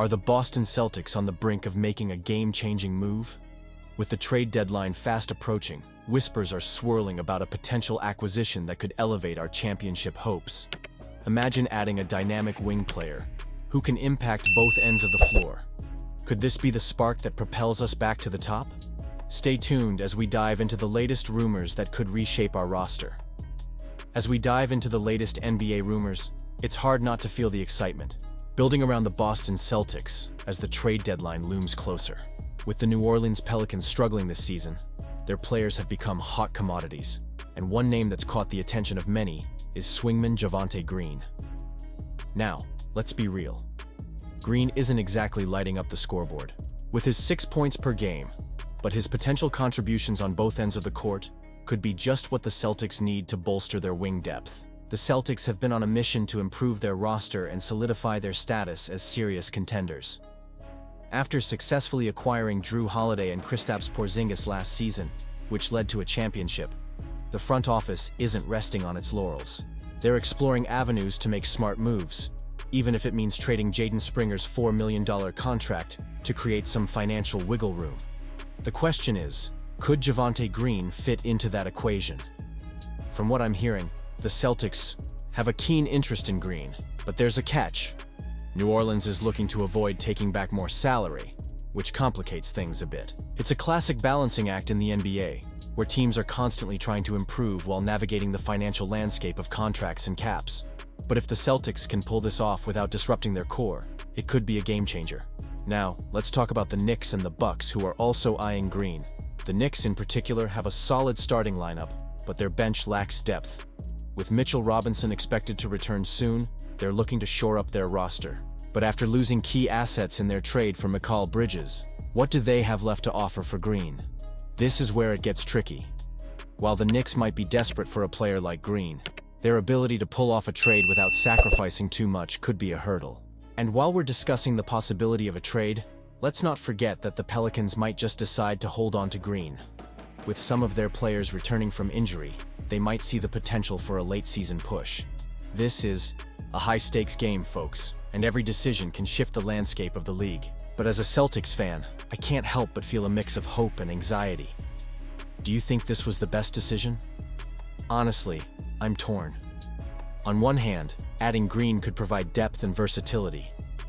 Are the Boston Celtics on the brink of making a game-changing move? With the trade deadline fast approaching, whispers are swirling about a potential acquisition that could elevate our championship hopes. Imagine adding a dynamic wing player who can impact both ends of the floor. Could this be the spark that propels us back to the top? Stay tuned as we dive into the latest rumors that could reshape our roster. As we dive into the latest NBA rumors, it's hard not to feel the excitement building around the Boston Celtics as the trade deadline looms closer. With the New Orleans Pelicans struggling this season, their players have become hot commodities, and one name that's caught the attention of many is swingman Javonte Green. Now, let's be real. Green isn't exactly lighting up the scoreboard with his 6 points per game, but his potential contributions on both ends of the court could be just what the Celtics need to bolster their wing depth. The Celtics have been on a mission to improve their roster and solidify their status as serious contenders. After successfully acquiring Drew Holiday and Kristaps Porzingis last season, which led to a championship, the front office isn't resting on its laurels. They're exploring avenues to make smart moves, even if it means trading Jaden Springer's $4 million contract to create some financial wiggle room. The question is, could Javonte Green fit into that equation? From what I'm hearing, the Celtics have a keen interest in Green, but there's a catch. New Orleans is looking to avoid taking back more salary, which complicates things a bit. It's a classic balancing act in the NBA, where teams are constantly trying to improve while navigating the financial landscape of contracts and caps. But if the Celtics can pull this off without disrupting their core, it could be a game changer. Now, let's talk about the Knicks and the Bucks, who are also eyeing Green. The Knicks in particular have a solid starting lineup, but their bench lacks depth. With Mitchell Robinson expected to return soon, they're looking to shore up their roster. But after losing key assets in their trade for Mikal Bridges, what do they have left to offer for Green? This is where it gets tricky. While the Knicks might be desperate for a player like Green, their ability to pull off a trade without sacrificing too much could be a hurdle. And while we're discussing the possibility of a trade, let's not forget that the Pelicans might just decide to hold on to Green. With some of their players returning from injury, they might see the potential for a late-season push. This is a high-stakes game, folks, and every decision can shift the landscape of the league. But as a Celtics fan, I can't help but feel a mix of hope and anxiety. Do you think this was the best decision? Honestly, I'm torn. On one hand, adding Green could provide depth and versatility,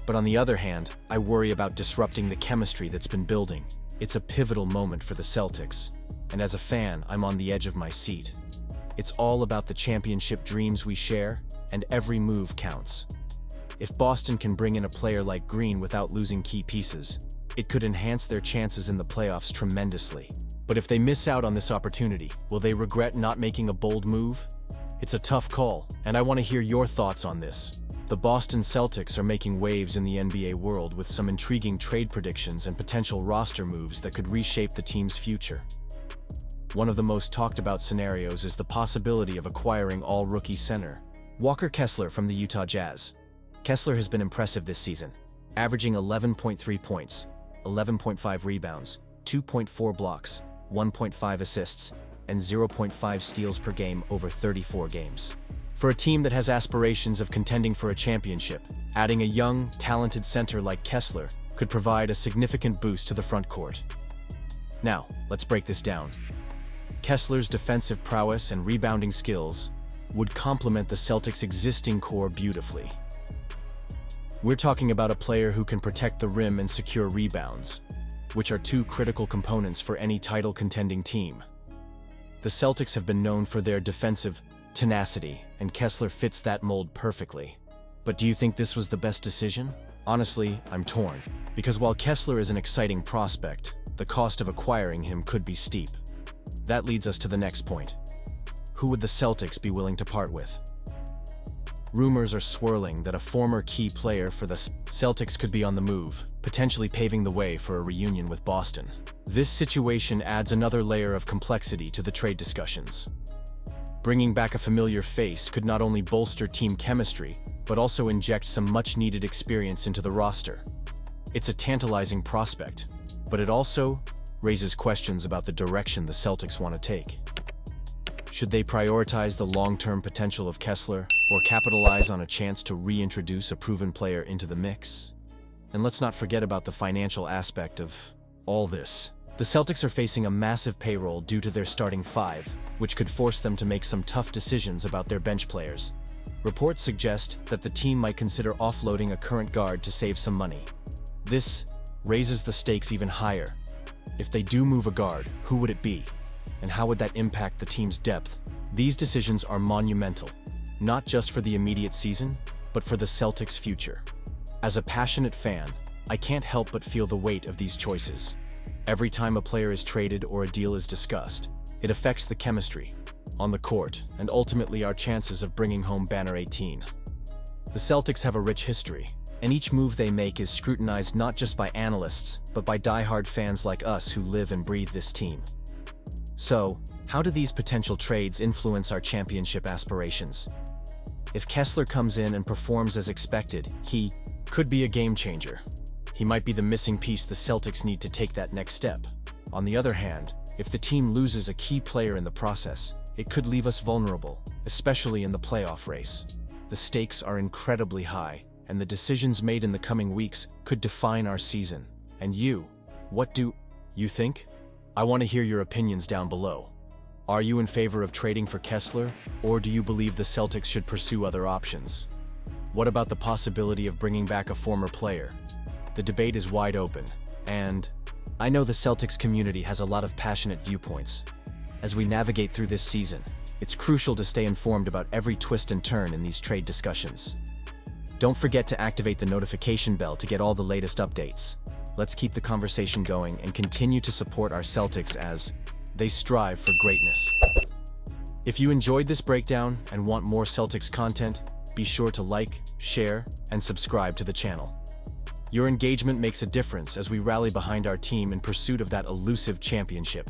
but on the other hand, I worry about disrupting the chemistry that's been building. It's a pivotal moment for the Celtics, and as a fan, I'm on the edge of my seat. It's all about the championship dreams we share, and every move counts. If Boston can bring in a player like Green without losing key pieces, it could enhance their chances in the playoffs tremendously. But if they miss out on this opportunity, will they regret not making a bold move? It's a tough call, and I want to hear your thoughts on this. The Boston Celtics are making waves in the NBA world with some intriguing trade predictions and potential roster moves that could reshape the team's future. One of the most talked about scenarios is the possibility of acquiring all-rookie center Walker Kessler from the Utah Jazz. Kessler has been impressive this season, averaging 11.3 points, 11.5 rebounds, 2.4 blocks, 1.5 assists, and 0.5 steals per game over 34 games. For a team that has aspirations of contending for a championship, adding a young, talented center like Kessler could provide a significant boost to the front court. Now, let's break this down. Kessler's defensive prowess and rebounding skills would complement the Celtics' existing core beautifully. We're talking about a player who can protect the rim and secure rebounds, which are two critical components for any title-contending team. The Celtics have been known for their defensive tenacity, and Kessler fits that mold perfectly. But do you think this was the best decision? Honestly, I'm torn, because while Kessler is an exciting prospect, the cost of acquiring him could be steep. That leads us to the next point. Who would the Celtics be willing to part with? Rumors are swirling that a former key player for the Celtics could be on the move, potentially paving the way for a reunion with Boston. This situation adds another layer of complexity to the trade discussions. Bringing back a familiar face could not only bolster team chemistry, but also inject some much-needed experience into the roster. It's a tantalizing prospect, but it also raises questions about the direction the Celtics want to take. Should they prioritize the long-term potential of Kessler or capitalize on a chance to reintroduce a proven player into the mix? And let's not forget about the financial aspect of all this. The Celtics are facing a massive payroll due to their starting five, which could force them to make some tough decisions about their bench players. Reports suggest that the team might consider offloading a current guard to save some money. This raises the stakes even higher. If they do move a guard, who would it be? And how would that impact the team's depth? These decisions are monumental, not just for the immediate season, but for the Celtics' future. As a passionate fan, I can't help but feel the weight of these choices. Every time a player is traded or a deal is discussed, it affects the chemistry on the court and ultimately our chances of bringing home Banner 18. The Celtics have a rich history, and each move they make is scrutinized not just by analysts, but by die-hard fans like us who live and breathe this team. So, how do these potential trades influence our championship aspirations? If Kessler comes in and performs as expected, he could be a game changer. He might be the missing piece the Celtics need to take that next step. On the other hand, if the team loses a key player in the process, it could leave us vulnerable, especially in the playoff race. The stakes are incredibly high, and the decisions made in the coming weeks could define our season. And you, what do you think? I want to hear your opinions down below. Are you in favor of trading for Kessler, or do you believe the Celtics should pursue other options? What about the possibility of bringing back a former player? The debate is wide open, and I know the Celtics community has a lot of passionate viewpoints. As we navigate through this season, it's crucial to stay informed about every twist and turn in these trade discussions. Don't forget to activate the notification bell to get all the latest updates. Let's keep the conversation going and continue to support our Celtics as they strive for greatness. If you enjoyed this breakdown and want more Celtics content, be sure to like, share, and subscribe to the channel. Your engagement makes a difference as we rally behind our team in pursuit of that elusive championship.